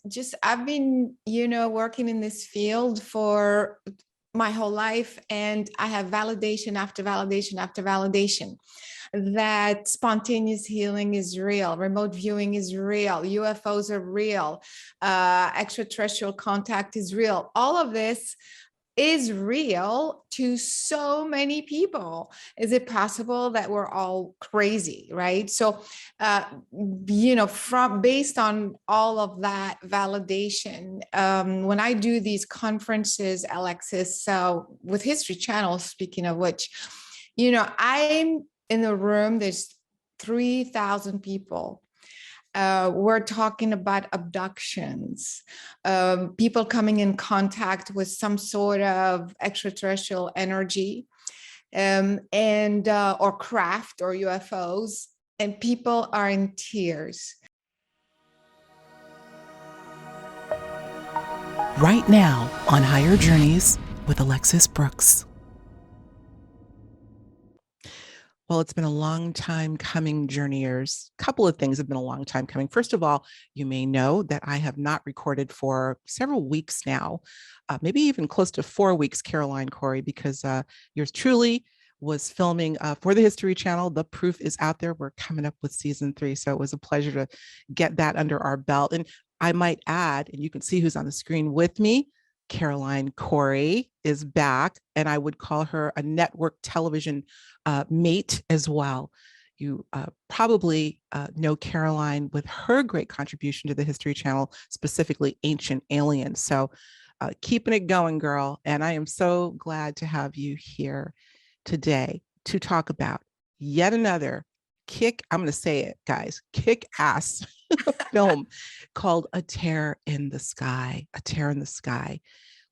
just I've been, working in this field for my whole life, and I have validation after validation after validation that spontaneous healing is real, remote viewing is real, UFOs are real, extraterrestrial contact is real. All of this is real to so many people. Is it possible that we're all crazy, right? So, from based on all of that validation, when I do these conferences, Alexis, so with History Channel, speaking of which, I'm in a room, there's 3,000 people. We're talking about abductions, people coming in contact with some sort of extraterrestrial energy, and or craft or UFOs, and people are in tears. Right now on Higher Journeys with Alexis Brooks. Well, it's been a long time coming, journeyers. A couple of things have been a long time coming. First of all, you may know that I have not recorded for several weeks now, maybe even close to 4 weeks, Caroline Cory, because yours truly was filming for the History Channel. The proof is out there. We're coming up with season 3. So it was a pleasure to get that under our belt. And I might add, and you can see who's on the screen with me, Caroline Cory is back, and I would call her a network television mate as well. You probably know Caroline with her great contribution to the History Channel, specifically Ancient Aliens. So keeping it going, girl. And I am so glad to have you here today to talk about yet another I'm going to say it, guys, kick ass film called A Tear in the Sky, A Tear in the Sky.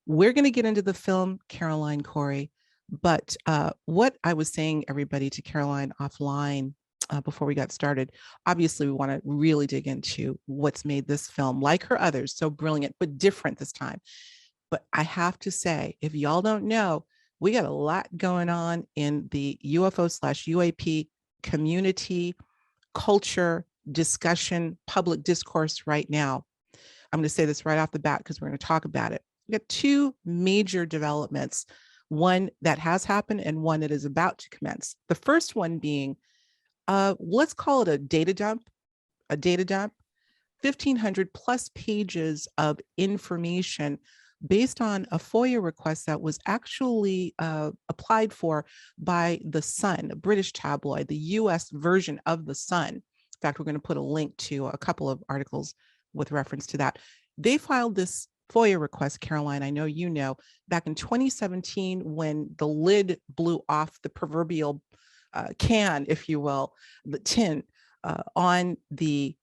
We're going to get into the film, Caroline Cory, but what I was saying, everybody, to Caroline offline before we got started, obviously we want to really dig into what's made this film, like her others, so brilliant, but different this time. But I have to say, if y'all don't know, we got a lot going on in the UFO/UAP community, culture, discussion, public discourse right now. I'm going to say this right off the bat because we're going to talk about it. We got 2 major developments, one that has happened and one that is about to commence. The first one being, let's call it a data dump, 1,500 plus pages of information based on a FOIA request that was actually applied for by The Sun, a British tabloid, the US version of The Sun. In fact, we're going to put a link to a couple of articles with reference to that. They filed this FOIA request, Caroline, I know you know, back in 2017 when the lid blew off the proverbial can, if you will, the tin on the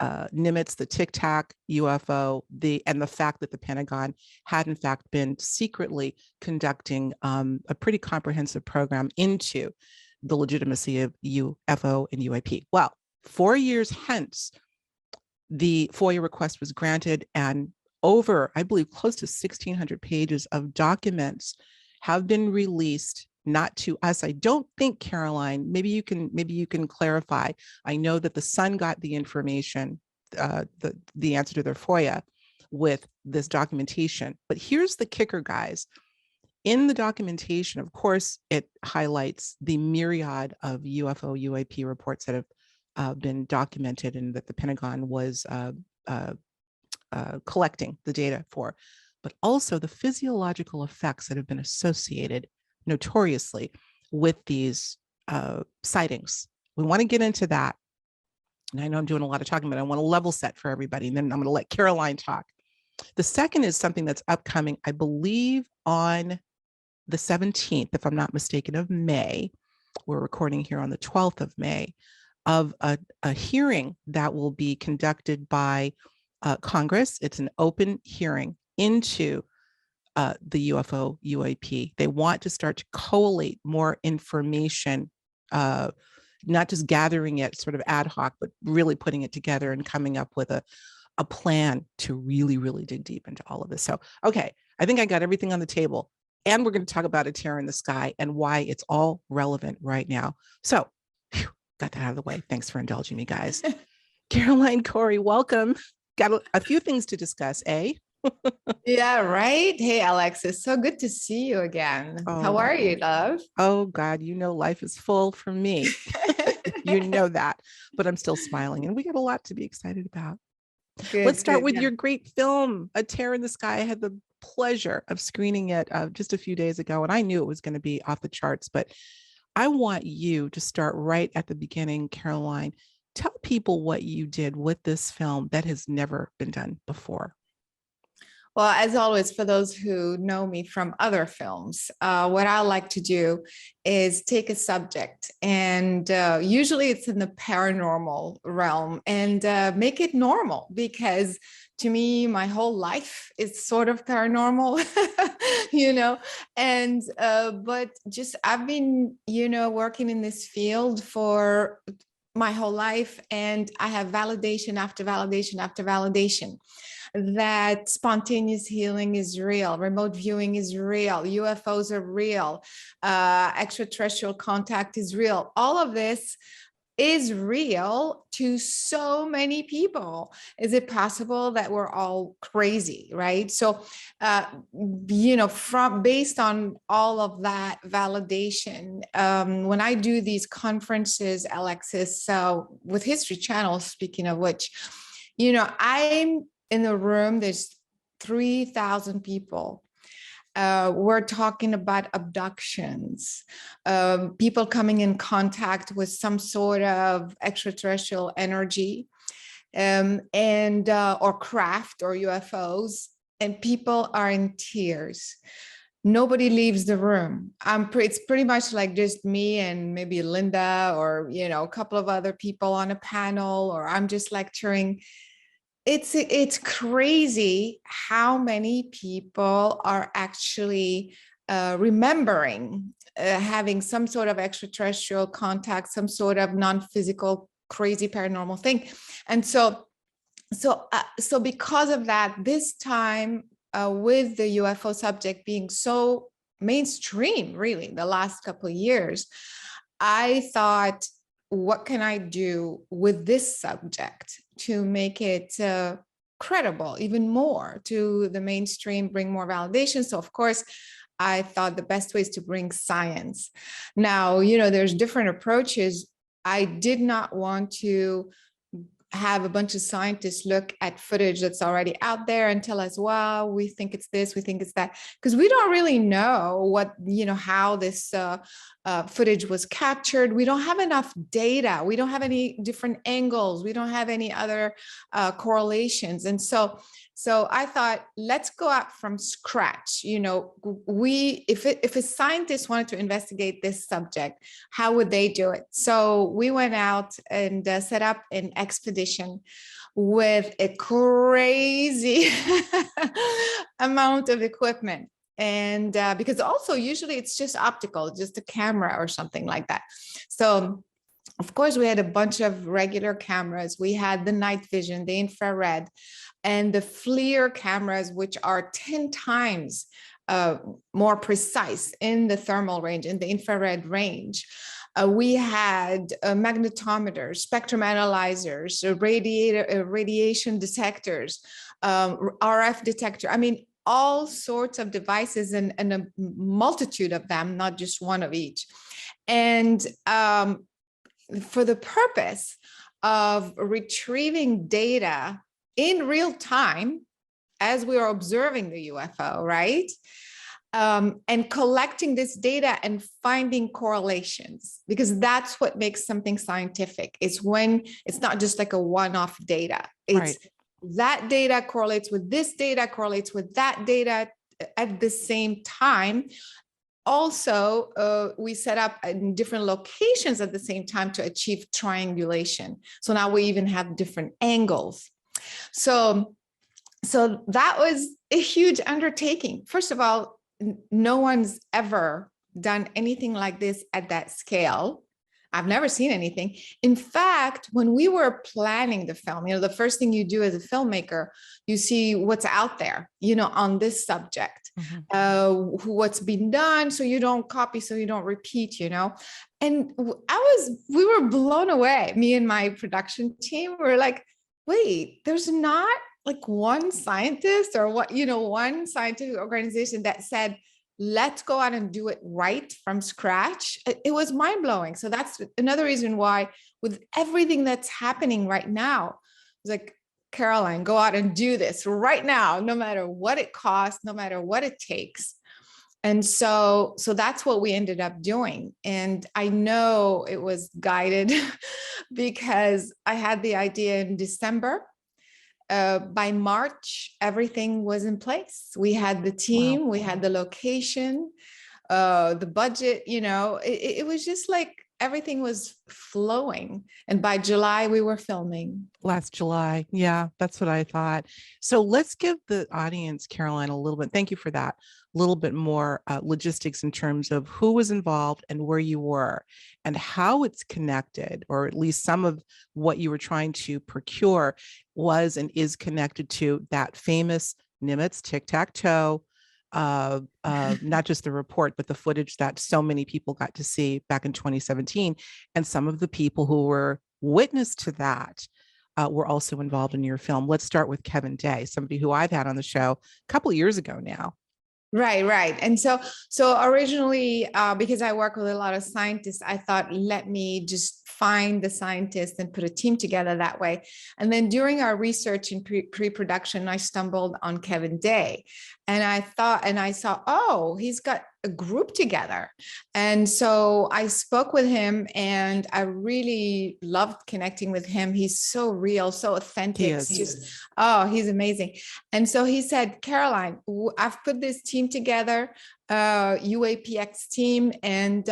Nimitz, the Tic Tac UFO, and the fact that the Pentagon had in fact been secretly conducting a pretty comprehensive program into the legitimacy of UFO and UAP. Well, 4 years hence, the FOIA request was granted, and over, I believe, close to 1,600 pages of documents have been released. Not to us. I don't think, Caroline, maybe you can clarify. I know that the Sun got the information, the answer to their FOIA with this documentation. But here's the kicker, guys. In the documentation, of course, it highlights the myriad of UFO, UAP reports that have been documented and that the Pentagon was collecting the data for, but also the physiological effects that have been associated notoriously with these sightings. We want to get into that. And I know I'm doing a lot of talking, but I want to level set for everybody. And then I'm going to let Caroline talk. The second is something that's upcoming, I believe, on the 17th, if I'm not mistaken, of May. We're recording here on the 12th of May, of a hearing that will be conducted by Congress. It's an open hearing into the UFO UAP. They want to start to collate more information, not just gathering it sort of ad hoc, but really putting it together and coming up with a plan to really, really dig deep into all of this. So, okay, I think I got everything on the table. And we're going to talk about A Tear in the Sky and why it's all relevant right now. So, got that out of the way. Thanks for indulging me, guys. Caroline Cory, welcome. Got a few things to discuss, eh? Yeah, right. Hey, Alexis, so good to see you again. How Oh, are you, love? oh God, life is full for me. You know that, but I'm still smiling, and we got a lot to be excited about. Let's Good, start good. with Yeah. your great film, A Tear in the Sky. I had the pleasure of screening it just a few days ago, and I knew it was going to be off the charts, but I want you to start right at the beginning, Caroline. Tell people what you did with this film that has never been done before. Well, as always, for those who know me from other films, what I like to do is take a subject, and usually it's in the paranormal realm, and make it normal because to me, my whole life is sort of paranormal, you know. And but just I've been, working in this field for my whole life, and I have validation after validation after validation that spontaneous healing is real, remote viewing is real, UFOs are real, extraterrestrial contact is real. All of this is real to so many people. Is it possible that we're all crazy, right? So, from based on all of that validation, when I do these conferences, Alexis, so with History Channel, speaking of which, I'm in the room, there's 3,000 people. We're talking about abductions, people coming in contact with some sort of extraterrestrial energy, and or craft or UFOs, and people are in tears. Nobody leaves the room. It's pretty much like just me and maybe Linda, or a couple of other people on a panel, or I'm just lecturing. It's crazy how many people are actually remembering having some sort of extraterrestrial contact, some sort of non-physical crazy paranormal thing. And so because of that, this time, with the UFO subject being so mainstream, really, the last couple of years, I thought, what can I do with this subject to make it credible even more to the mainstream, bring more validation? So, of course, I thought the best way is to bring science. Now, there's different approaches. I did not want to have a bunch of scientists look at footage that's already out there and tell us, well, we think it's this, we think it's that, because we don't really know how this footage was captured. We don't have enough data. We don't have any different angles. We don't have any other correlations. And so I thought, let's go out from scratch. If a scientist wanted to investigate this subject, how would they do it? So we went out and set up an expedition with a crazy amount of equipment. And because also usually it's just optical, just a camera or something like that. So of course, we had a bunch of regular cameras. We had the night vision, the infrared, and the FLIR cameras, which are 10 times more precise in the thermal range, in the infrared range. We had magnetometers, spectrum analyzers, radiation detectors, RF detector. I mean, all sorts of devices, and a multitude of them, not just one of each. And for the purpose of retrieving data in real time as we are observing the UFO, right? And collecting this data and finding correlations, because that's what makes something scientific. It's when it's not just like a one-off data. It's Right. that data correlates with this data, correlates with that data at the same time. Also, we set up in different locations at the same time to achieve triangulation. So now we even have different angles. So that was a huge undertaking. First of all, no one's ever done anything like this at that scale. I've never seen anything. In fact, when we were planning the film, the first thing you do as a filmmaker, you see what's out there, on this subject, what's been done, so you don't copy, so you don't repeat, And we were blown away. Me and my production team were like, wait, there's not like one scientist or what, one scientific organization that said, let's go out and do it right from scratch. It was mind blowing. So that's another reason why, with everything that's happening right now, it's like, Caroline, go out and do this right now, no matter what it costs, no matter what it takes. And so that's what we ended up doing. And I know it was guided because I had the idea in December. By March, everything was in place. We had the team, we had the location, the budget, it was just like everything was flowing. And by July, we were filming. Last July. Yeah, that's what I thought. So let's give the audience, Caroline, a little bit, thank you for that, a little bit more logistics in terms of who was involved and where you were and how it's connected, or at least some of what you were trying to procure was and is connected to that famous Nimitz tic-tac-toe, not just the report, but the footage that so many people got to see back in 2017. And some of the people who were witness to that were also involved in your film. Let's start with Kevin Day, somebody who I've had on the show a couple of years ago now. Right. And so originally, because I work with a lot of scientists, I thought, let me just find the scientists and put a team together that way. And then during our research in pre-production, I stumbled on Kevin Day. And I saw, oh, he's got a group together. And so I spoke with him and I really loved connecting with him. He's so real, so authentic. He's amazing. And so he said, Caroline, I've put this team together, UAPX team. And,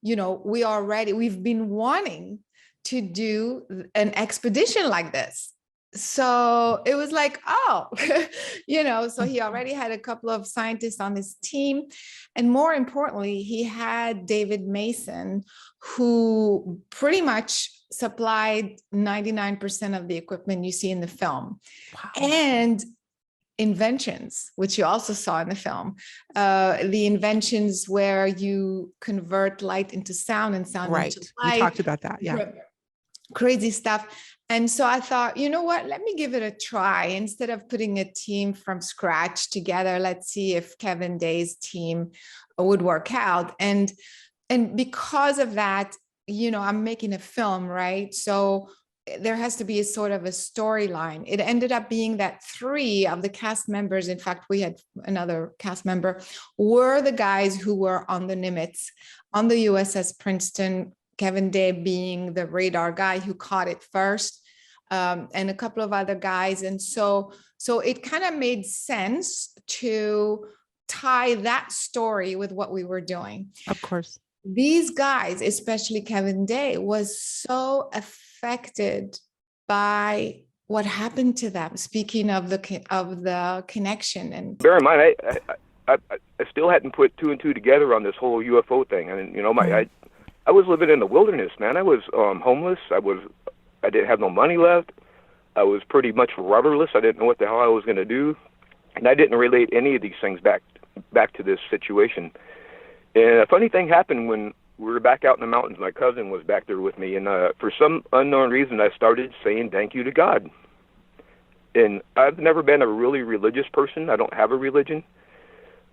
we've been wanting to do an expedition like this. So it was like, oh, so he already had a couple of scientists on his team. And more importantly, he had David Mason, who pretty much supplied 99% of the equipment you see in the film. Wow. And inventions, which you also saw in the film, the inventions where you convert light into sound and sound into light. We talked about that. Yeah. Crazy stuff. And so I thought, you know what, let me give it a try. Instead of putting a team from scratch together, let's see if Kevin Day's team would work out. And because of that, I'm making a film, right? So there has to be a sort of a storyline. It ended up being that 3 of the cast members, in fact, we had another cast member, were the guys who were on the Nimitz, on the USS Princeton, Kevin Day being the radar guy who caught it first, and a couple of other guys. And so it kind of made sense to tie that story with what we were doing. Of course. These guys, especially Kevin Day, was so affected by what happened to them. Speaking of the connection, and bear in mind, I still hadn't put 2 and 2 together on this whole UFO thing. I mean, I was living in the wilderness, man. I was homeless. I didn't have no money left. I was pretty much rudderless. I didn't know what the hell I was going to do, and I didn't relate any of these things back to this situation. And a funny thing happened when we were back out in the mountains. My cousin was back there with me, and for some unknown reason, I started saying thank you to God. And I've never been a really religious person. I don't have a religion.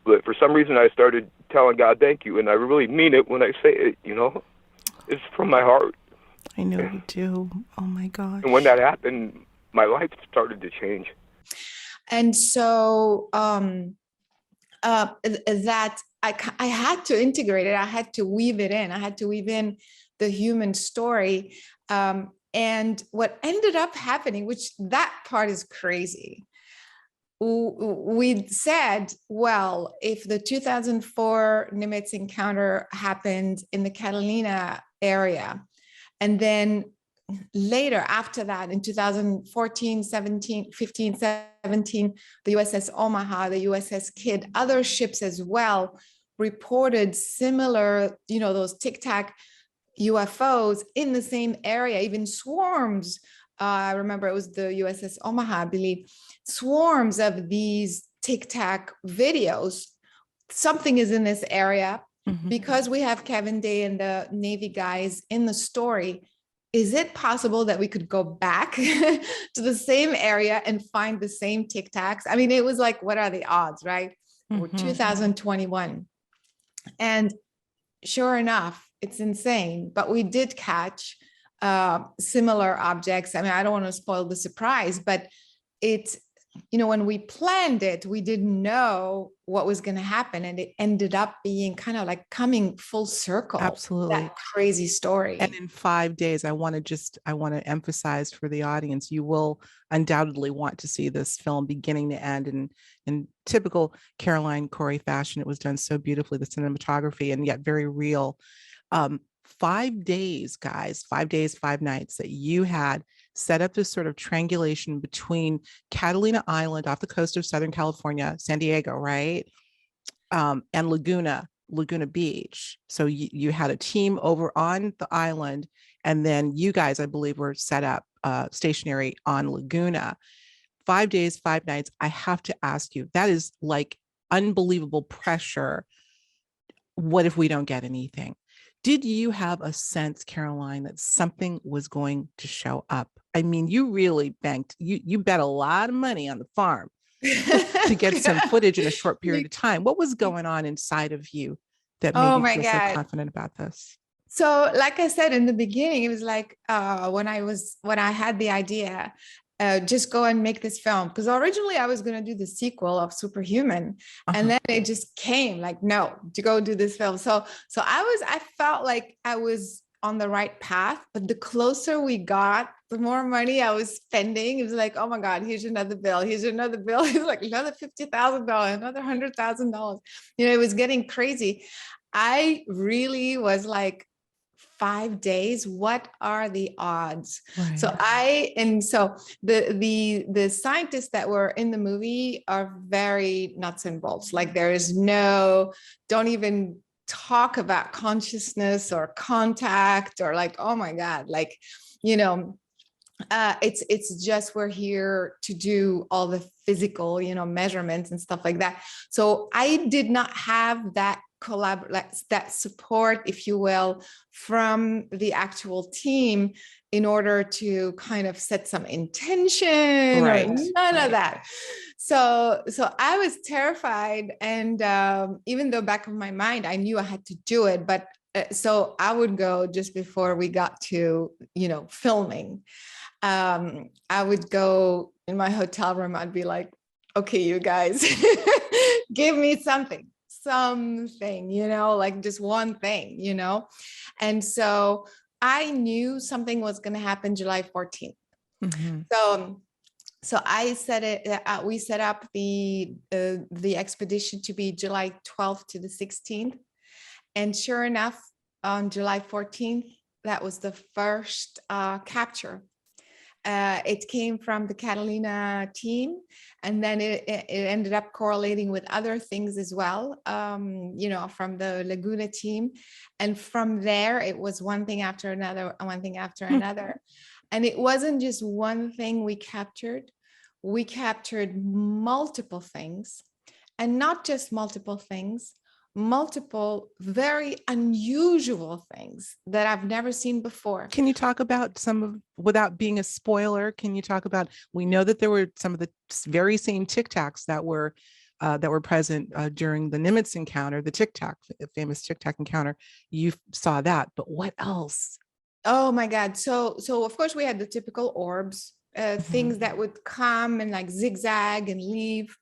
But for some reason, I started telling God thank you, and I really mean it when I say it, It's from my heart. I know you do. Oh, my gosh. And when that happened, my life started to change. And so that I had to integrate it. I had to weave it in. I had to weave in the human story. And what ended up happening, which that part is crazy, we said, well, if the 2004 Nimitz encounter happened in the Catalina area, and then later after that, in 2014, 17, 15, 17, the USS Omaha, the USS Kidd, other ships as well reported similar, those Tic Tac UFOs in the same area, even swarms. I remember it was the USS Omaha, I believe, swarms of these Tic Tac videos. Something is in this area. Mm-hmm. Because we have Kevin Day and the Navy guys in the story. is it possible that we could go back to the same area and find the same Tic Tacs? I mean, it was like, what are the odds, right? We're 2021. And sure enough, it's insane, but we did catch similar objects. I mean, I don't want to spoil the surprise, but it's, when we planned it, we didn't know what was going to happen. And it ended up being kind of like coming full circle. Absolutely. That crazy story. And in 5 days, I want to emphasize for the audience, you will undoubtedly want to see this film beginning to end. And in typical Caroline Cory fashion, it was done so beautifully, the cinematography, and yet very real. 5 days, guys, 5 days, 5 nights that you had set up this sort of triangulation between Catalina Island off the coast of Southern California, San Diego, right? And Laguna Beach. So you had a team over on the island, and then you guys, I believe, were set up stationary on Laguna. 5 days, 5 nights. I have to ask you, that is like unbelievable pressure. What if we don't get anything? Did you have a sense, Caroline, that something was going to show up? I mean, you really banked, you bet a lot of money on the farm to get some footage in a short period of time. What was going on inside of you that made you feel so confident about this? So, like I said in the beginning, it was like when I had the idea, just go and make this film, because originally I was going to do the sequel of Superhuman, and then it just came like, no, to go do this film. So I felt like I was on the right path, but the closer we got, the more money I was spending. It was like, oh my God, here's another bill. Here's another bill. It's like another $50,000, another $100,000. It was getting crazy. I really was like, 5 days, what are the odds? Right. So the scientists that were in the movie are very nuts and bolts. Like don't even talk about consciousness or contact or like, oh my God, like, it's just, we're here to do all the physical, measurements and stuff like that. So I did not have that that support, if you will, from the actual team in order to kind of set some intention, right, or none of that. So I was terrified. And even though back of my mind, I knew I had to do it, but so I would go just before we got to, filming. I would go in my hotel room. I'd be like, okay, you guys, give me something, like just one thing, And so I knew something was going to happen July 14th. Mm-hmm. So we set up the expedition to be July 12th to the 16th. And sure enough, on July 14th, that was the first capture. It came from the Catalina team, and then it ended up correlating with other things as well, from the Laguna team. And from there, it was one thing after another, And it wasn't just one thing we captured. We captured multiple things, and not just multiple things, multiple very unusual things that I've never seen before. Can you talk about without being a spoiler, we know that there were some of the very same Tic Tacs that were present during the Nimitz encounter, the famous Tic Tac encounter. You saw that, but what else? Oh my God. So of course we had the typical orbs, things that would come and like zigzag and leave.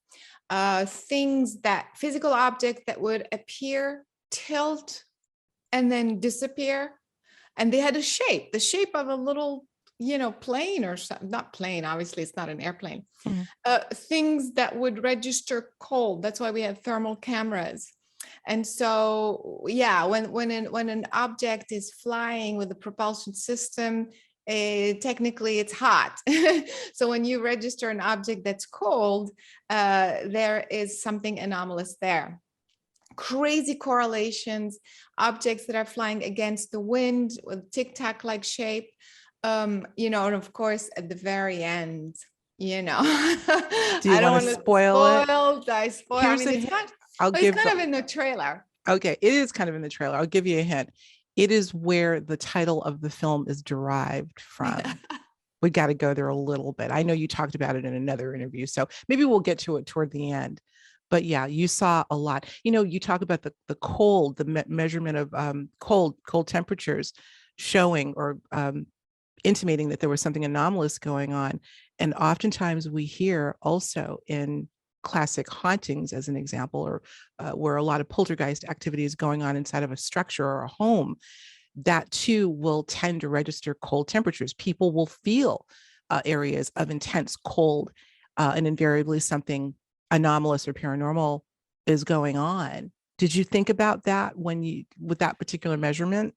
Physical objects that would appear, tilt, and then disappear. And they had the shape of a little, plane or something, not plane, obviously it's not an airplane. Mm-hmm. Things that would register cold. That's why we had thermal cameras. And so, yeah, when an object is flying with a propulsion system, technically it's hot. So when you register an object that's cold, there is something anomalous there. Crazy correlations, objects that are flying against the wind with Tic Tac like shape, and of course at the very end, Do you I don't want to spoil it? It's kind of in the trailer. Okay, it is kind of in the trailer. I'll give you a hint. it is where the title of the film is derived from. We got to go there a little bit. I know you talked about it in another interview, so maybe we'll get to it toward the end. But yeah, you saw a lot. You talk about the cold, the measurement of cold temperatures showing or intimating that there was something anomalous going on. And oftentimes we hear also in classic hauntings, as an example, or where a lot of poltergeist activity is going on inside of a structure or a home, that too will tend to register cold temperatures. People will feel areas of intense cold, and invariably something anomalous or paranormal is going on. Did you think about that with that particular measurement?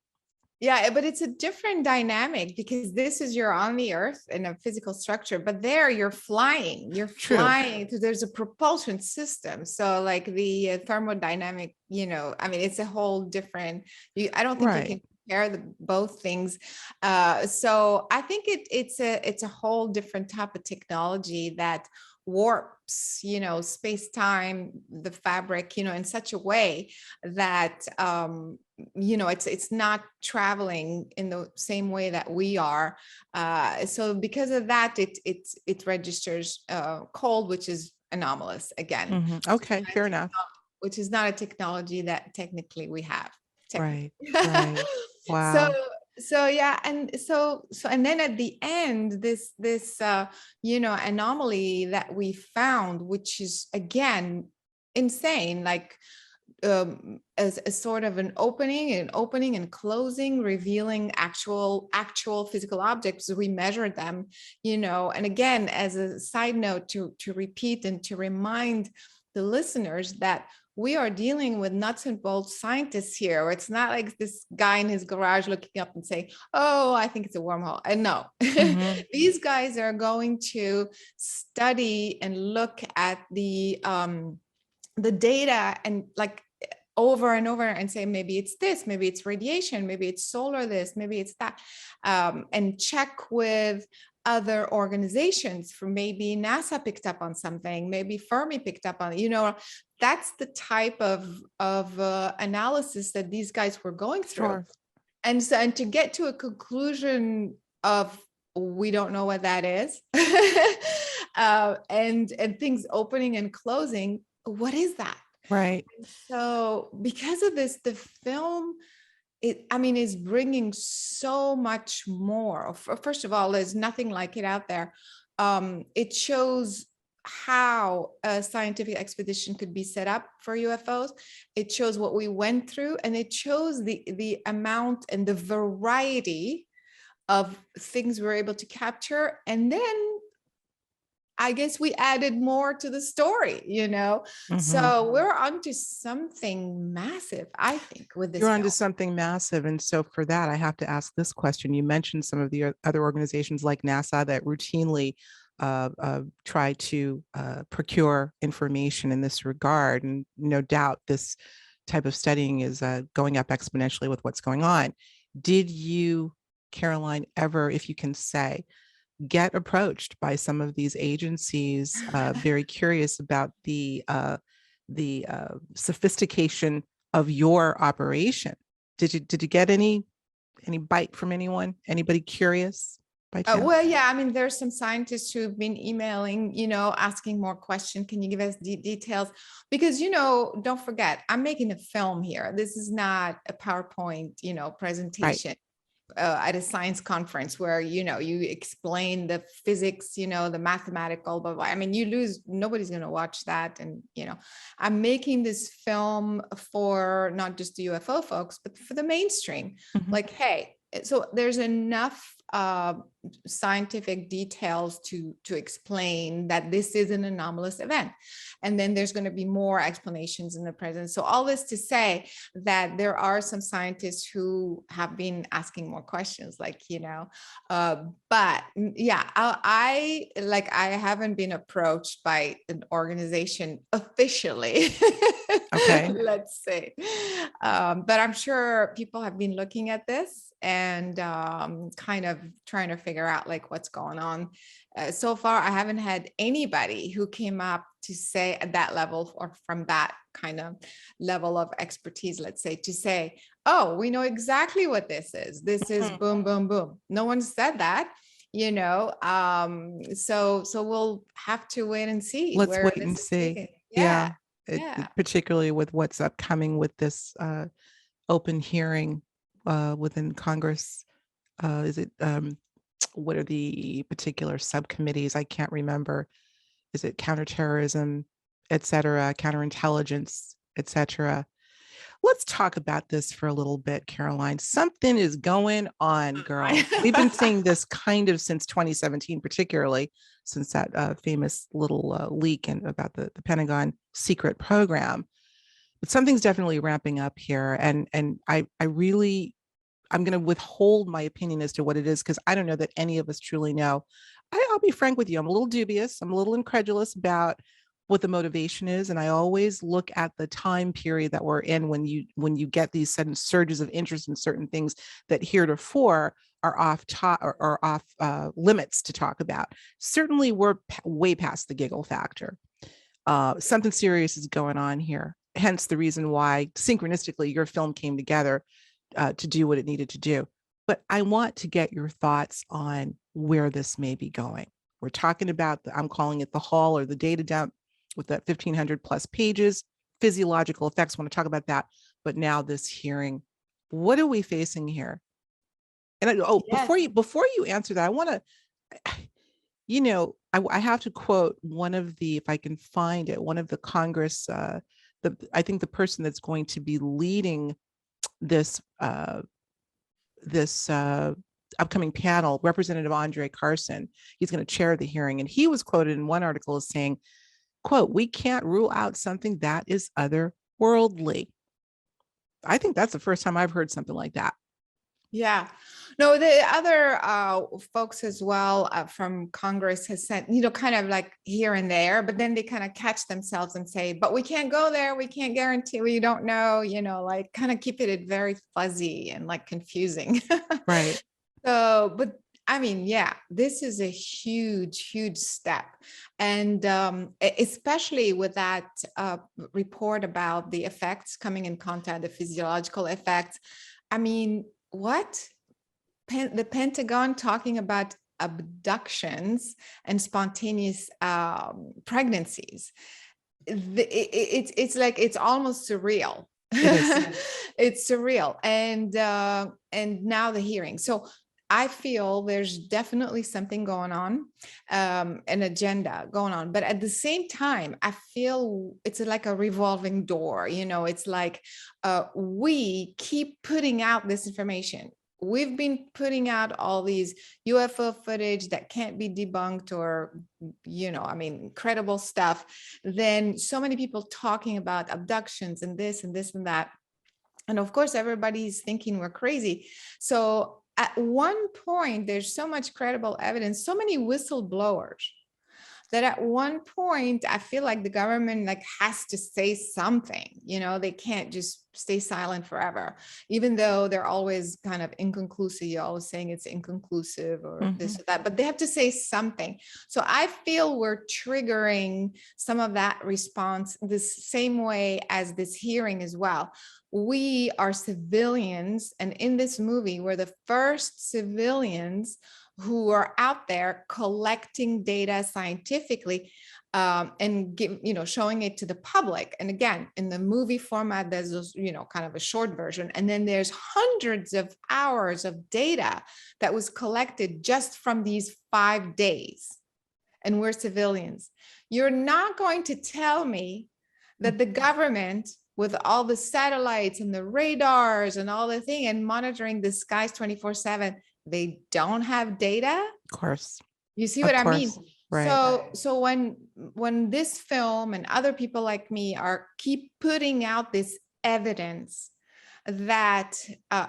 Yeah, but it's a different dynamic because this is you're on the earth in a physical structure, but there you're flying. You're True. flying. There's a propulsion system. So like the thermodynamic, I mean, it's a whole different. I don't think you Right. can compare both things. So I think it's a whole different type of technology that warps, space-time, the fabric, in such a way that it's not traveling in the same way that we are. So because of that, it registers cold, which is anomalous again. Mm-hmm. Okay, fair enough. Which is not a technology that technically we have. Right. Right. So Wow. so yeah, and then at the end, this anomaly that we found, which is again insane, like as a sort of an opening and closing, revealing actual physical objects. We measured them, and again, as a side note, to repeat and to remind the listeners that we are dealing with nuts and bolts scientists here. It's not like this guy in his garage looking up and saying, oh, I think it's a wormhole. And no, Mm-hmm. these guys are going to study and look at the data and like over and over and say, maybe it's this, maybe it's radiation, maybe it's solar this, maybe it's that, and check with other organizations. For maybe NASA picked up on something, maybe Fermi picked up on, that's the type of analysis that these guys were going through. Sure. And so, and to get to a conclusion of, we don't know what that is, and things opening and closing, what is that? Right. So because of this, the film, is bringing so much more. First of all, there's nothing like it out there. It shows how a scientific expedition could be set up for UFOs. It shows what we went through, and it shows the amount and the variety of things we're able to capture. And then I guess we added more to the story, Mm-hmm. So we're onto something massive, I think, with this. You're onto something massive. And so for that, I have to ask this question. You mentioned some of the other organizations like NASA that routinely try to procure information in this regard. And no doubt this type of studying is going up exponentially with what's going on. Did you, Caroline, ever, if you can say, get approached by some of these agencies, very curious about the sophistication of your operation? Did you get any bite from anyone? Anybody curious by chance? Well, yeah, there's some scientists who've been emailing, asking more questions. Can you give us details? Because, don't forget, I'm making a film here. This is not a PowerPoint, presentation. Right. At a science conference where you explain the physics, the mathematical, blah, blah. Nobody's going to watch that. And I'm making this film for not just the UFO folks, but for the mainstream. Mm-hmm. Like, hey, so there's enough scientific details to explain that this is an anomalous event, and then there's going to be more explanations in the present. So all this to say that there are some scientists who have been asking more questions, but yeah, I haven't been approached by an organization officially. Okay. Let's say, but I'm sure people have been looking at this and kind of trying to figure figure out like what's going on. So far, I haven't had anybody who came up to say at that level or from that kind of level of expertise, let's say, to say, oh, we know exactly what this is. This is boom, boom, boom. No one said that, you know. So we'll have to wait and see. Let's where wait this and is see. taken. Yeah. Yeah. Particularly with what's upcoming with this open hearing within Congress. Is it what are the particular subcommittees? I can't remember. Is it counterterrorism, et cetera, counterintelligence, et cetera? Let's talk about this for a little bit, Caroline. Something is going on, girl. We've been seeing this kind of since 2017, particularly since that famous little leak about the Pentagon secret program. But something's definitely ramping up here. And I'm going to withhold my opinion as to what it is, because I don't know that any of us truly know. I'll be frank with you. I'm a little dubious. I'm a little incredulous about what the motivation is. And I always look at the time period that we're in when you get these sudden surges of interest in certain things that heretofore are off limits to talk about. Certainly we're way past the giggle factor. Something serious is going on here. Hence the reason why synchronistically your film came together to do what it needed to do. But I want to get your thoughts on where this may be going. We're talking about I'm calling it the haul or the data dump with that 1,500 plus pages, physiological effects. I want to talk about that. But now this hearing, what are we facing here? And yes. before you answer that, I want to, I have to quote one of the, if I can find it, one of the Congress, I think the person that's going to be leading this upcoming panel, Representative Andre Carson. He's going to chair the hearing, and he was quoted in one article as saying, quote, "We can't rule out something that is otherworldly." I think that's the first time I've heard something like that. Yeah. No, the other folks as well from Congress has said, kind of like here and there, but then they kind of catch themselves and say, but we can't go there. We can't guarantee, we don't know, like kind of keep it very fuzzy and like confusing. Right. So, but I mean, yeah, this is a huge, huge step. And especially with that report about the effects coming in contact, the physiological effects. I mean, what? The Pentagon talking about abductions and spontaneous pregnancies. It's like, it's almost surreal. It's surreal. And now the hearing. So I feel there's definitely something going on, an agenda going on. But at the same time, I feel it's like a revolving door. It's like we keep putting out this information. We've been putting out all these UFO footage that can't be debunked or, incredible stuff. Then so many people talking about abductions and this and this and that. And of course, everybody's thinking we're crazy. So at one point, there's so much credible evidence, so many whistleblowers, that at one point, I feel like the government has to say something. They can't just stay silent forever, even though they're always kind of inconclusive. You're always saying it's inconclusive or this or that, but they have to say something. So I feel we're triggering some of that response the same way as this hearing as well. We are civilians, and in this movie, we're the first civilians who are out there collecting data scientifically and showing it to the public. And again, in the movie format, there's those, kind of a short version. And then there's hundreds of hours of data that was collected just from these 5 days. And we're civilians. You're not going to tell me that the government, with all the satellites and the radars and all the thing and monitoring the skies 24/7, they don't have data? Of course. You see what I mean? Right. So when this film and other people like me keep putting out this evidence that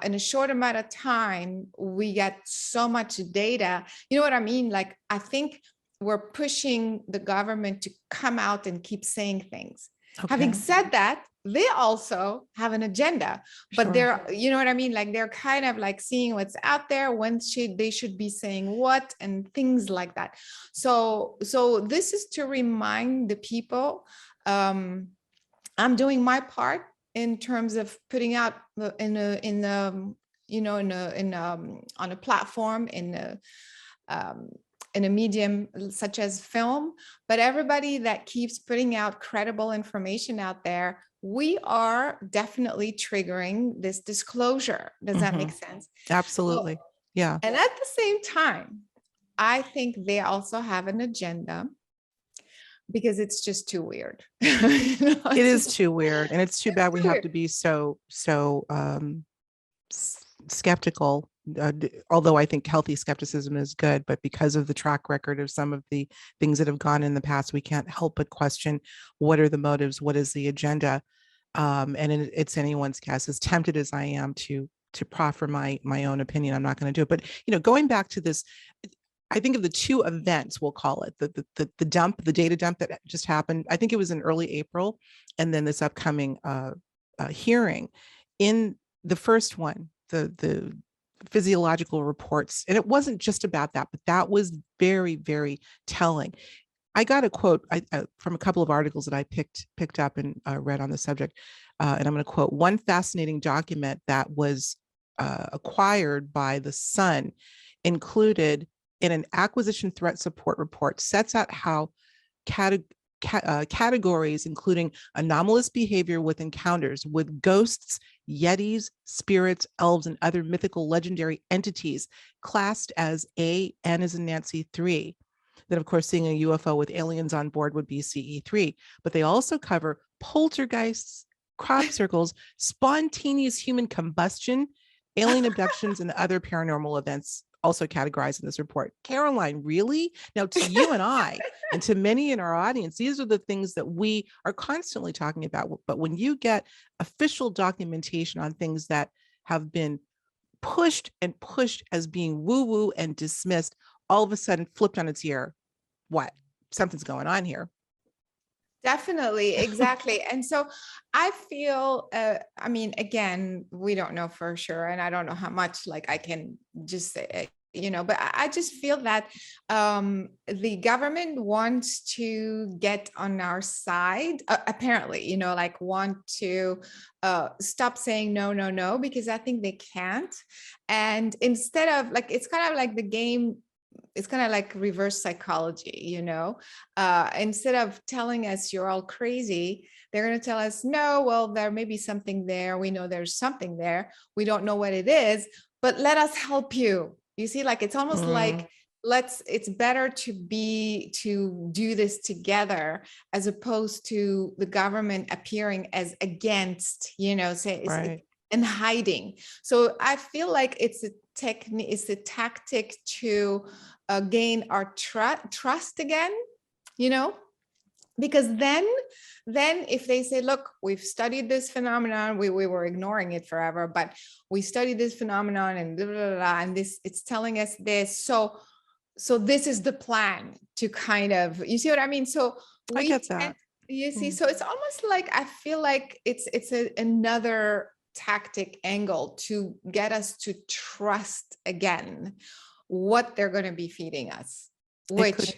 in a short amount of time, we get so much data, you know what I mean? Like, I think we're pushing the government to come out and keep saying things. Having Okay. said that, they also have an agenda, but Sure. they're, you know what I mean? Like they're kind of like seeing what's out there, when they should be saying what, and things like that. So this is to remind the people, I'm doing my part in terms of putting out in you know, on a platform, um, in a medium such as film, but everybody that keeps putting out credible information out there, we are definitely triggering this disclosure. Does that make sense? So, Absolutely. Yeah. and at the same time, I think they also have an agenda, because it's just too weird. You know, It it's is just too weird. And it's too bad we too have weird. to be skeptical, although I think healthy skepticism is good, but because of the track record of some of the things that have gone in the past, we can't help but question, what are the motives? What is the agenda? It's anyone's guess. As tempted as I am to proffer my own opinion, I'm not going to do it. But going back to this, I think of the two events, we'll call it the dump, the data dump that just happened. I think it was in early April, and then this upcoming hearing. In the first one, the physiological reports, and it wasn't just about that, but that was very, very telling. I got a quote from a couple of articles that I picked up and read on the subject, and I'm going to quote one fascinating document that was acquired by the Sun, included in an acquisition threat support report, sets out how categories, including anomalous behavior with encounters with ghosts, yetis, spirits, elves, and other mythical legendary entities, classed as A, N as in Nancy 3. Then, of course, seeing a UFO with aliens on board would be CE3. But they also cover poltergeists, crop circles, spontaneous human combustion, alien abductions, and other paranormal events also categorized in this report. Caroline, really? Now, to you and I, and to many in our audience, these are the things that we are constantly talking about. But when you get official documentation on things that have been pushed and pushed as being woo-woo and dismissed, all of a sudden flipped on its ear, what? Something's going on here. Definitely, exactly. And so I feel, I mean, again, we don't know for sure, and I don't know how much, like, I can just say, but I just feel that the government wants to get on our side, apparently, like want to stop saying no, no, no, because I think they can't. And instead of, like, it's kind of like the game, it's kind of like reverse psychology, instead of telling us you're all crazy, they're going to tell us, no, well, there may be something there. We know there's something there. We don't know what it is, but let us help you. You see, like, it's almost like, it's better to do this together, as opposed to the government appearing as against, Right. and hiding. So I feel like it's a tactic to gain our trust again, because then if they say, look, we've studied this phenomenon, we were ignoring it forever, but we studied this phenomenon, and blah, blah, blah, and it's telling us this. So this is the plan to kind of, you see what I mean? So I get that. you see, so it's almost like, I feel like it's another tactic angle to get us to trust again what they're going to be feeding us, which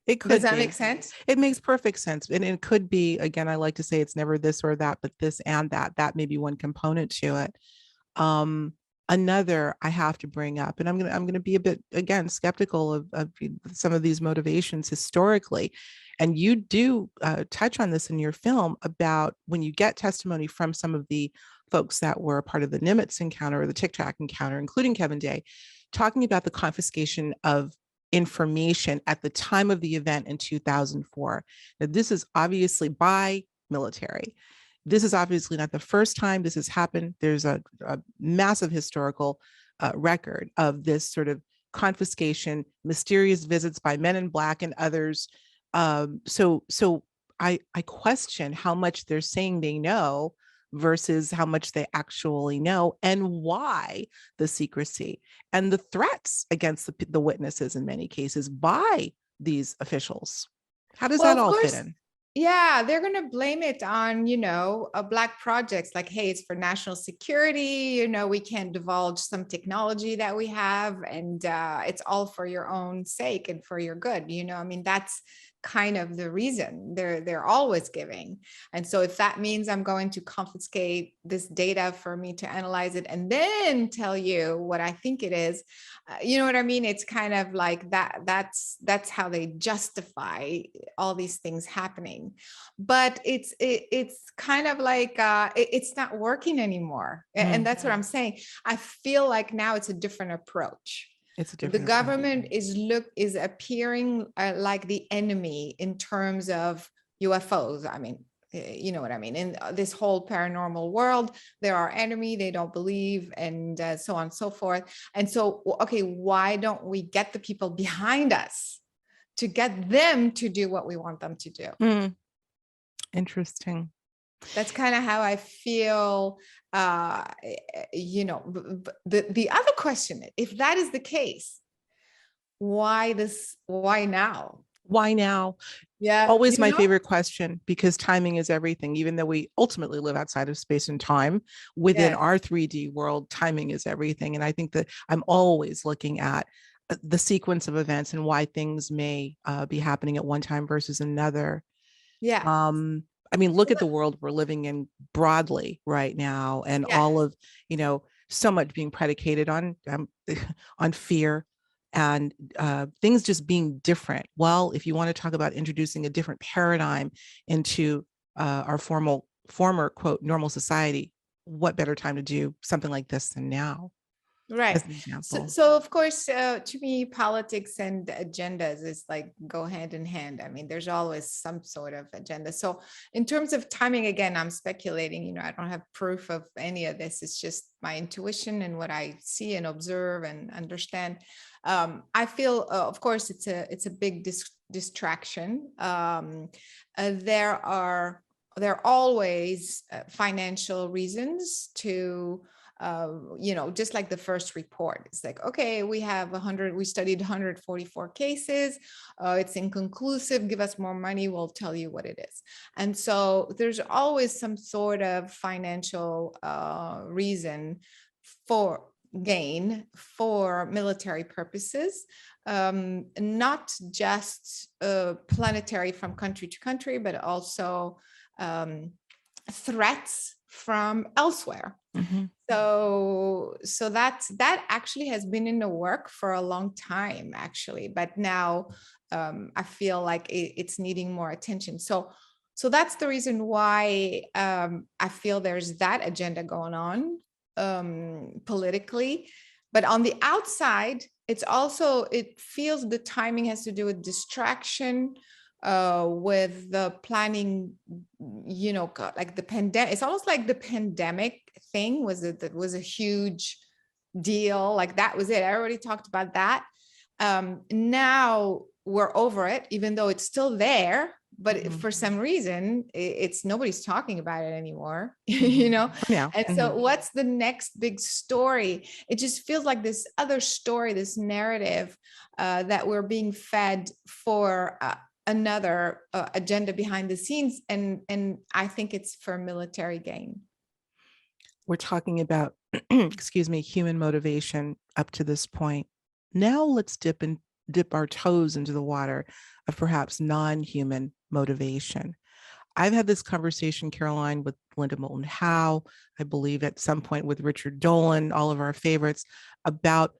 it could does that be. make sense? It makes perfect sense. And it could be, again, I like to say it's never this or that, but this and that may be one component to it. Another I have to bring up, and I'm gonna be a bit, again, skeptical of some of these motivations historically, and you do touch on this in your film about when you get testimony from some of the folks that were a part of the Nimitz encounter or the Tic Tac encounter, including Kevin Day, talking about the confiscation of information at the time of the event in 2004. Now, this is obviously by military. This is obviously not the first time this has happened. There's a massive historical record of this sort of confiscation, mysterious visits by men in black and others. So I question how much they're saying they know versus how much they actually know, and why the secrecy and the threats against the witnesses in many cases by these officials. How does Well, that of all fit course, in? Yeah, they're going to blame it on, Black projects like, hey, it's for national security. We can't divulge some technology that we have, and it's all for your own sake and for your good. I mean, that's kind of the reason they're always giving. And so if that means I'm going to confiscate this data for me to analyze it and then tell you what I think it is, you know what I mean? It's kind of like that. That's how they justify all these things happening. But it's kind of like it's not working anymore. And that's what I'm saying. I feel like now it's a different approach. It's a The different government is appearing like the enemy in terms of UFOs. I mean, you know what I mean? In this whole paranormal world, they're our enemy, they don't believe, and so on and so forth. And so, okay, why don't we get the people behind us to get them to do what we want them to do? Interesting. That's kind of how I feel. The other question, if that is the case, why now? Why now? Yeah. Always my favorite question, because timing is everything. Even though we ultimately live outside of space and time, within our 3D world, timing is everything. And I think that I'm always looking at the sequence of events and why things may be happening at one time versus another. Yeah. I mean, look at the world we're living in broadly right now, and all of, so much being predicated on on fear and things just being different. Well, if you want to talk about introducing a different paradigm into our former quote normal society, what better time to do something like this than now? Right. As an example. So of course, to me, politics and agendas is like go hand in hand. I mean, there's always some sort of agenda. So in terms of timing, again, I'm speculating, I don't have proof of any of this. It's just my intuition and what I see and observe and understand. I feel, of course, it's a big distraction. There are always financial reasons to just like the first report, it's like, okay, we studied 144 cases. It's inconclusive. Give us more money. We'll tell you what it is. And so there's always some sort of financial reason for gain for military purposes, not just planetary from country to country, but also threats from elsewhere. Mm-hmm. So that actually has been in the work for a long time, actually, but now I feel like it's needing more attention. So that's the reason why I feel there's that agenda going on politically. But on the outside, it feels the timing has to do with distraction, with the planning, like the pandemic. It's almost like the pandemic thing was a huge deal. Like that was it. I already talked about that. Now we're over it, even though it's still there. But for some reason, it's nobody's talking about it anymore, And so what's the next big story? It just feels like this other story, this narrative that we're being fed for another agenda behind the scenes. And I think it's for military gain. We're talking about, excuse me, human motivation up to this point. Now let's dip our toes into the water of perhaps non-human motivation. I've had this conversation, Caroline, with Linda Moulton Howe, I believe at some point with Richard Dolan, all of our favorites, about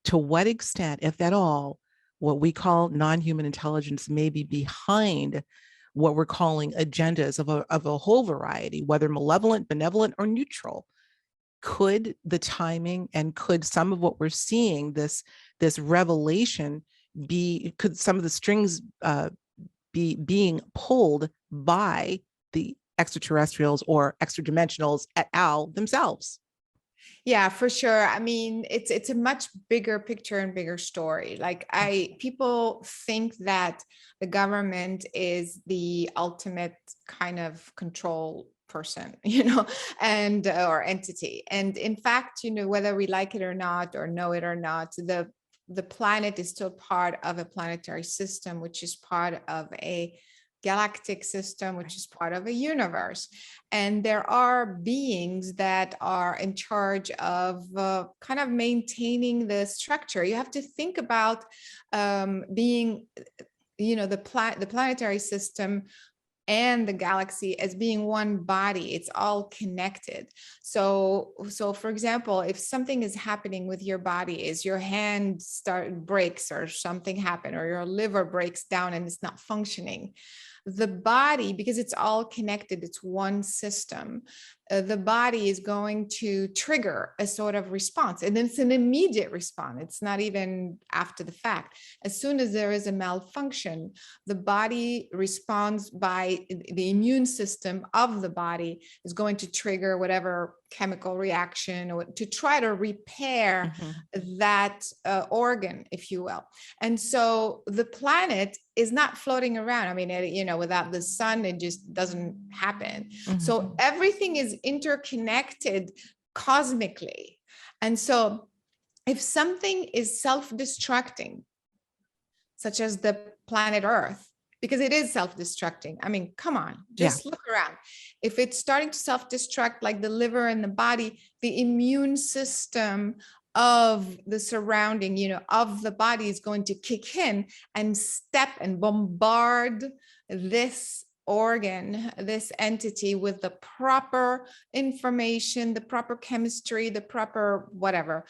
to what extent, if at all, what we call non-human intelligence may be behind what we're calling agendas of a whole variety, whether malevolent, benevolent, or neutral. Could the timing and could some of what we're seeing, this revelation, could some of the strings be being pulled by the extraterrestrials or extradimensionals et al. Themselves? Yeah, for sure. I mean, it's a much bigger picture and bigger story. Like people think that the government is the ultimate kind of control person, and or entity. And in fact, whether we like it or not, or know it or not, the planet is still part of a planetary system, which is part of a galactic system, which is part of a universe. And there are beings that are in charge of kind of maintaining the structure. You have to think about being, the planetary system and the galaxy as being one body. It's all connected. So for example, if something is happening with your body, is your hand breaks or something happened, or your liver breaks down and it's not functioning, the body, because it's all connected, it's one system, the body is going to trigger a sort of response, and it's an immediate response. It's not even after the fact. As soon as there is a malfunction, the body responds by the immune system of the body is going to trigger whatever chemical reaction or to try to repair that organ, if you will. And so the planet is not floating around. I mean, without the sun, it just doesn't happen. So everything is interconnected cosmically. And so if something is self-destructing, such as the planet Earth, because it is self-destructing. I mean, come on, just look around. If it's starting to self-destruct, like the liver and the body, the immune system of the surrounding, of the body is going to kick in and step and bombard this organ, this entity, with the proper information, the proper chemistry, the proper whatever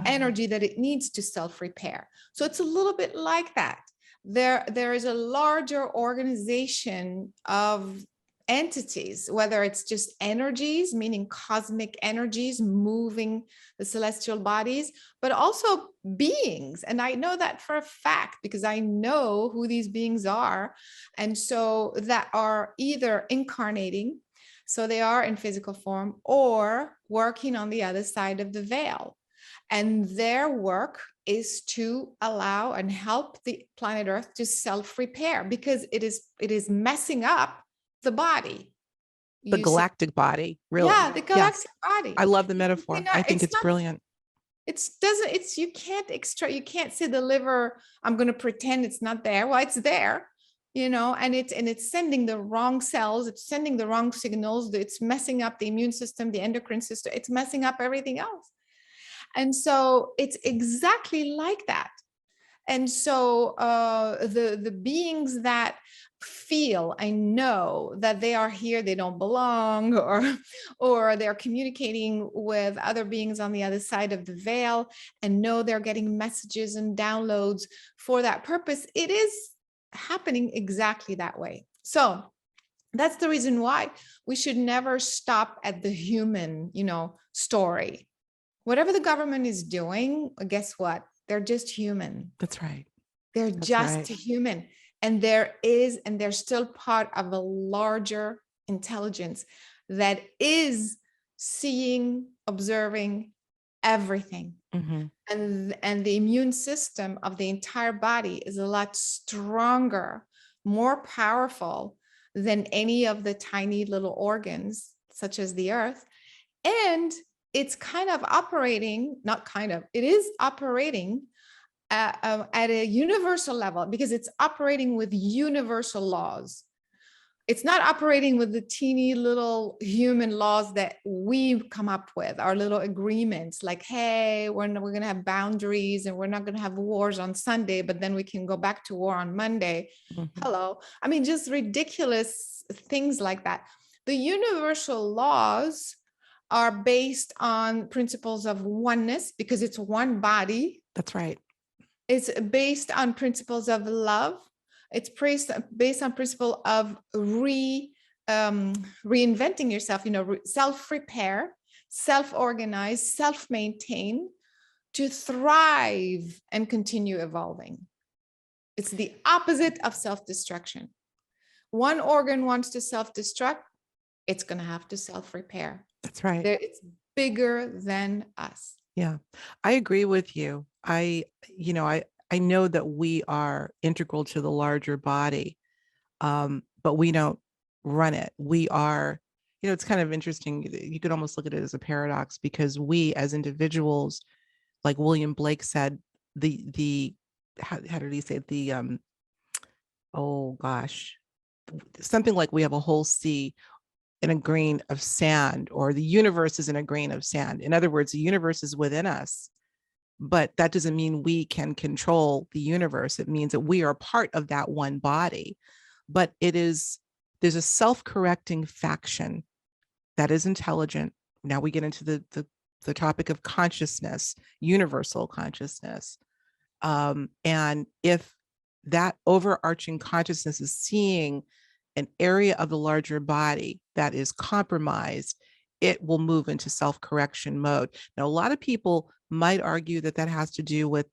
energy that it needs to self-repair. So it's a little bit like that. There is a larger organization of entities, whether it's just energies, meaning cosmic energies moving the celestial bodies, but also beings. And I know that for a fact because I know who these beings are. And so that are either incarnating, so they are in physical form, or working on the other side of the veil. And their work is to allow and help the planet Earth to self-repair, because it is messing up the body. The galactic body, really. Yeah, the galactic body. I love the metaphor. I think it's brilliant. You can't say the liver, I'm going to pretend it's not there. Well, it's there, and it's sending the wrong cells, it's sending the wrong signals, it's messing up the immune system, the endocrine system, it's messing up everything else. And so it's exactly like that. And so the beings that feel, I know that they are here, they don't belong, or they're communicating with other beings on the other side of the veil, and know they're getting messages and downloads for that purpose, it is happening exactly that way. So that's the reason why we should never stop at the human, story. Whatever the government is doing, guess what? They're just human. That's right. They're just human. And they're still part of a larger intelligence that is seeing, observing everything. And the immune system of the entire body is a lot stronger, more powerful than any of the tiny little organs, such as the earth. And it's it is operating at a universal level, because it's operating with universal laws. It's not operating with the teeny little human laws that we come up with, our little agreements, like, hey, we're going to have boundaries and we're not going to have wars on Sunday, but then we can go back to war on Monday. Hello. I mean, just ridiculous things like that. The universal laws are based on principles of oneness, because it's one body. That's right. It's based on principles of love. It's based on principle of reinventing yourself, self-repair, self-organize, self-maintain, to thrive and continue evolving. It's the opposite of self-destruction. One organ wants to self-destruct, it's going to have to self-repair. That's right. It's bigger than us. Yeah, I agree with you. I know that we are integral to the larger body, but we don't run it. We are, it's kind of interesting. You could almost look at it as a paradox, because we as individuals, like William Blake said, how did he say it? The something like we have a whole sea in a grain of sand, or the universe is in a grain of sand. In other words, the universe is within us, but that doesn't mean we can control the universe. It means that we are part of that one body. But there's a self-correcting faction that is intelligent. Now we get into the topic of consciousness, universal consciousness. And if that overarching consciousness is seeing an area of the larger body that is compromised, it will move into self-correction mode. Now, a lot of people might argue that that has to do with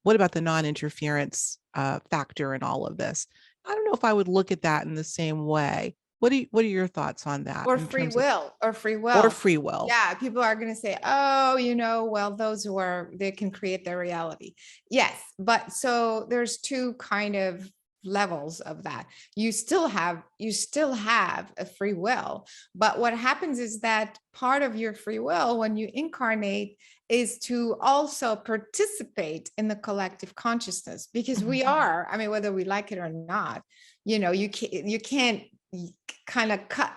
what about the non-interference factor in all of this? I don't know if I would look at that in the same way. What are your thoughts on that? Or in free terms of, will, or free or will. free will? Yeah, people are going to say, oh, well, they can create their reality. Yes, but so there's two kind of levels of that. You still have a free will, but what happens is that part of your free will when you incarnate is to also participate in the collective consciousness, because we are, I mean, whether we like it or not, you can't kind of cut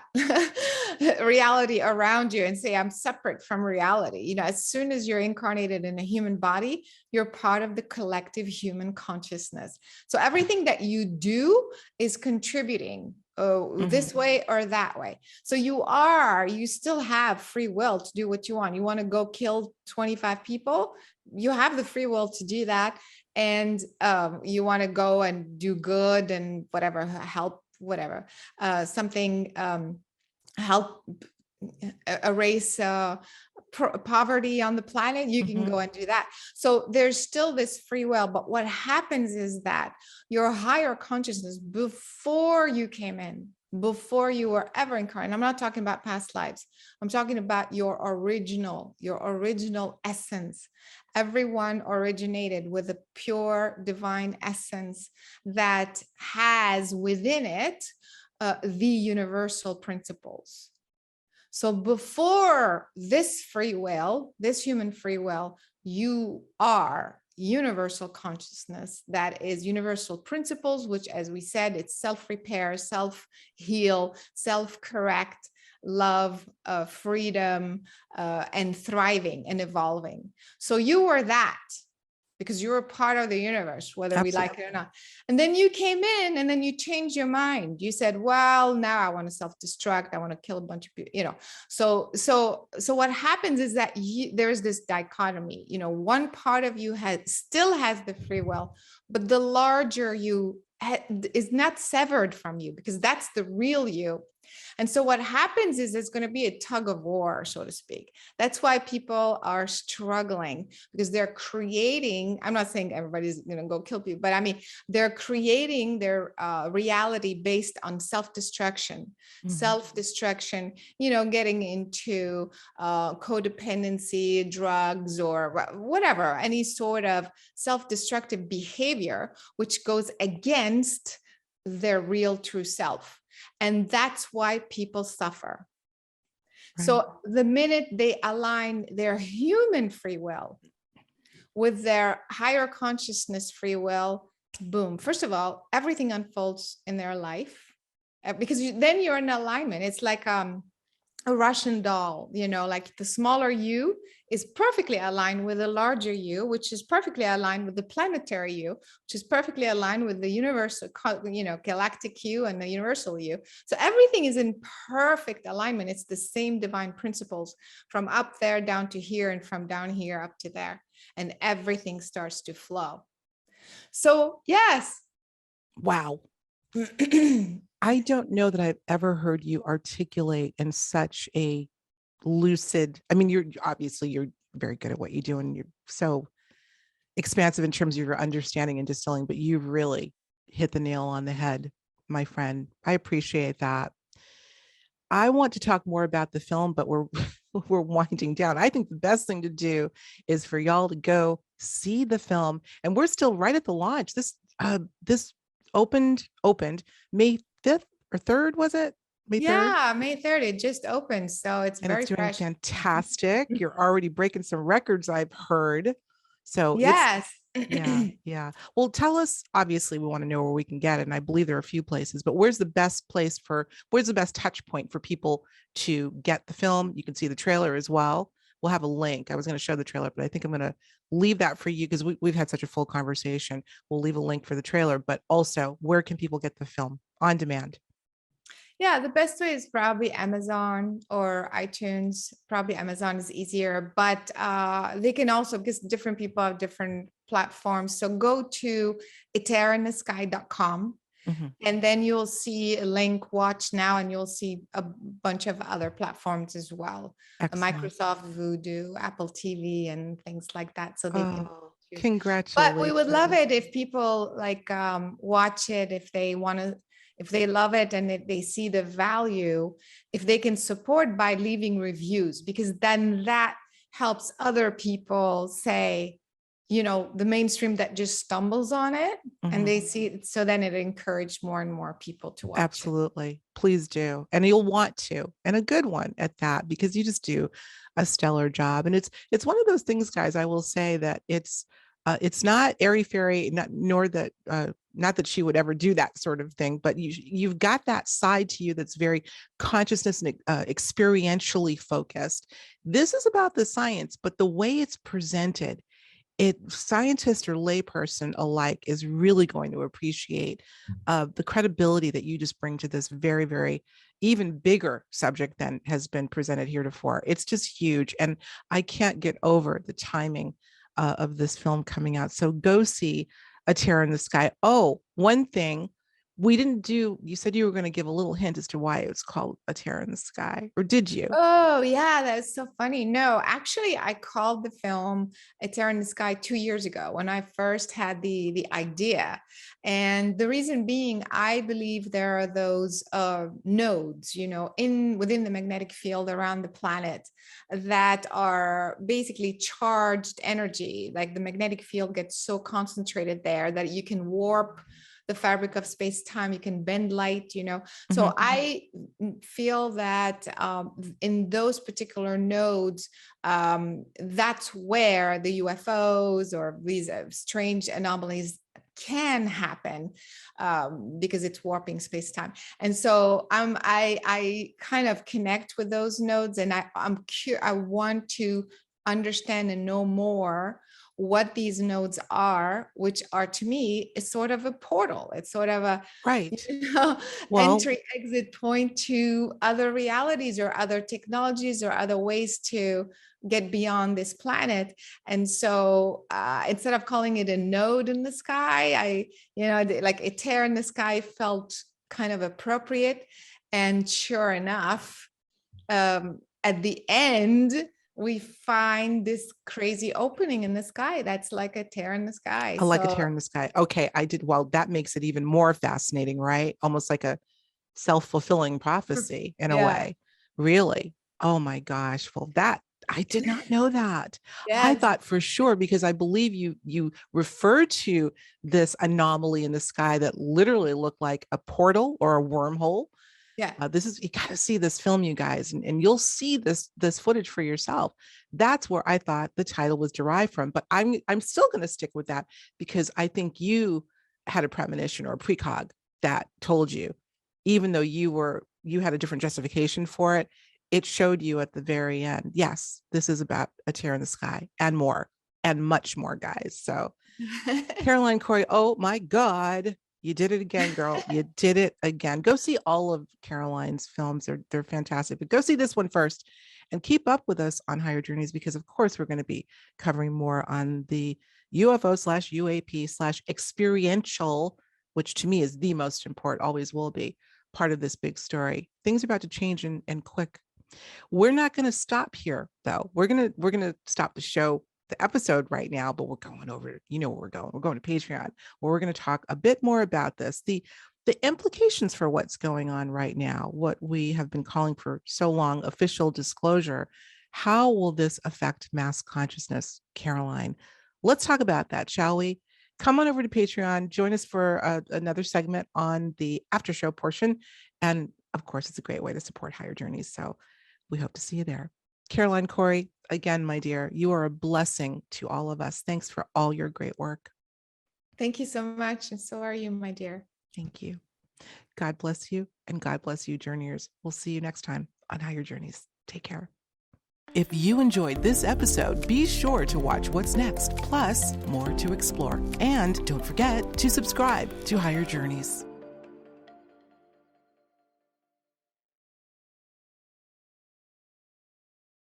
reality around you and say, I'm separate from reality. As soon as you're incarnated in a human body, you're part of the collective human consciousness. So everything that you do is contributing this way or that way. So you still have free will to do what you want. You want to go kill 25 people, you have the free will to do that. And you want to go and do good and whatever, help, whatever, something, help erase poverty on the planet, you can go and do that. So there's still this free will. But what happens is that your higher consciousness, before you came in, before you were ever incarnated, I'm not talking about past lives, I'm talking about your original essence. Everyone originated with a pure divine essence that has within it the universal principles. So before this free will, this human free will, you are universal consciousness that is universal principles, which, as we said, it's self-repair, self-heal, self-correct, love, freedom, and thriving and evolving. So you were that, because you're a part of the universe, whether we like it or not. And then you came in and then you changed your mind. You said, well, now I want to self-destruct. I want to kill a bunch of people, So what happens is that there's this dichotomy, one part of you still has the free will, but the larger you is not severed from you, because that's the real you. And so what happens is it's going to be a tug of war, so to speak. That's why people are struggling, because they're creating, I'm not saying everybody's going to go kill people, but I mean, they're creating their reality based on self-destruction, getting into codependency, drugs, or whatever, any sort of self-destructive behavior, which goes against their real true self. And that's why people suffer. Right. So the minute they align their human free will with their higher consciousness free will, boom, first of all, everything unfolds in their life, because then you're in alignment. It's like a Russian doll, like the smaller you is perfectly aligned with the larger you, which is perfectly aligned with the planetary you, which is perfectly aligned with the universal, galactic you and the universal you. So everything is in perfect alignment. It's the same divine principles from up there down to here, and from down here up to there, and everything starts to flow. So yes. Wow. I don't know that I've ever heard you articulate in such a lucid, I mean, you're very good at what you do, and you're so expansive in terms of your understanding and distilling, but you've really hit the nail on the head, my friend. I appreciate that. I want to talk more about the film, but we're winding down. I think the best thing to do is for y'all to go see the film, and we're still right at the launch. This opened May 5th or 3rd, was it? May 3rd? Yeah, May 3rd. It just opened. So it's and very it's doing fresh. Fantastic. You're already breaking some records, I've heard. So yes. Yeah. Well, tell us, obviously, we want to know where we can get it. And I believe there are a few places, but where's the best touch point for people to get the film? You can see the trailer as well. We'll have a link. I was going to show the trailer, but I think I'm going to leave that for you because we've had such a full conversation. We'll leave a link for the trailer, but also where can people get the film on demand? Yeah, the best way is probably Amazon or iTunes. Probably Amazon is easier, but they can also, because different people have different platforms. So go to iterranthesky.com, Mhm. and then you'll see a link, watch now, and you'll see a bunch of other platforms as well. Excellent. Microsoft Voodoo, Apple TV, and things like that. So they can Oh, choose. But we would love congratulations. it if people like watch it, if they want to, if they love it and if they see the value, if they can support by leaving reviews, because then that helps other people say, you know, the mainstream that just stumbles on it and Mhm. they see it. So then it encouraged more and more people to watch it. Absolutely. Please do. And you'll want to, and a good one at that, because you just do a stellar job. And it's one of those things, guys, I will say that it's not airy fairy, not that she would ever do that sort of thing, but you've got that side to you that's very consciousness and experientially focused. This is about the science, but the way it's presented, scientist or layperson alike is really going to appreciate the credibility that you just bring to this very, very even bigger subject than has been presented heretofore. It's just huge. And I can't get over the timing of this film coming out. So go see A Terror in the Sky. Oh, one thing we didn't do, you said you were going to give a little hint as to why it's called A Terror in the Sky, or did you? Oh, yeah, that's so funny. No, actually, I called the film A Terror in the Sky 2 years ago when I first had the idea. And the reason being, I believe there are those nodes, you know, within the magnetic field around the planet that are basically charged energy. Like the magnetic field gets so concentrated there that you can warp the fabric of space-time, you can bend light, you know. So Mhm. I feel that in those particular nodes, that's where the UFOs or these strange anomalies can happen, because it's warping space-time. And so I kind of connect with those nodes, and I want to understand and know more what these nodes are, which are to me is sort of a portal. It's sort of a, Right. you know, Well, entry exit point to other realities or other technologies or other ways to get beyond this planet. And so instead of calling it a node in the sky, like a tear in the sky felt kind of appropriate. And sure enough, at the end, we find this crazy opening in the sky that's like a tear in the sky. I like A So Tear in the Sky. Okay, I did. Well, that makes it even more fascinating, right? Almost like a self-fulfilling prophecy in a yeah, way. Really? Oh my gosh. Well, that I did not know that. I yes, thought for sure, because I believe you refer to this anomaly in the sky that literally looked like a portal or a wormhole. yeah. This is, you got to see this film, you guys, and you'll see this footage for yourself. That's where I thought the title was derived from, but I'm still going to stick with that because I think you had a premonition or a precog that told you, even though you had a different justification for it, it showed you at the very end, yes, this is about a tear in the sky and more and much more, guys. So Caroline Cory, oh my God, you did it again, girl. You did it again. Go see all of Caroline's films. They're fantastic. But go see this one first and keep up with us on Higher Journeys, because of course we're going to be covering more on the UFO/UAP/experiential, which to me is the most important, always will be part of this big story. Things are about to change and quick. We're not going to stop here, though. We're gonna stop the episode right now, but we're going over, you know where we're going. We're going to Patreon, where we're going to talk a bit more about this, the implications for what's going on right now, what we have been calling for so long, official disclosure. How will this affect mass consciousness, Caroline? Let's talk about that, shall we? Come on over to Patreon, join us for another segment on the after show portion. And of course, it's a great way to support Higher Journeys. So we hope to see you there. Caroline Cory, Again, my dear, you are a blessing to all of us. Thanks for all your great work. Thank you so much. And so are you, my dear. Thank you. God bless you, and God bless you, journeyers. We'll see you next time on Higher Journeys. Take care. If you enjoyed this episode, be sure to watch what's next, plus more to explore. And don't forget to subscribe to Higher Journeys.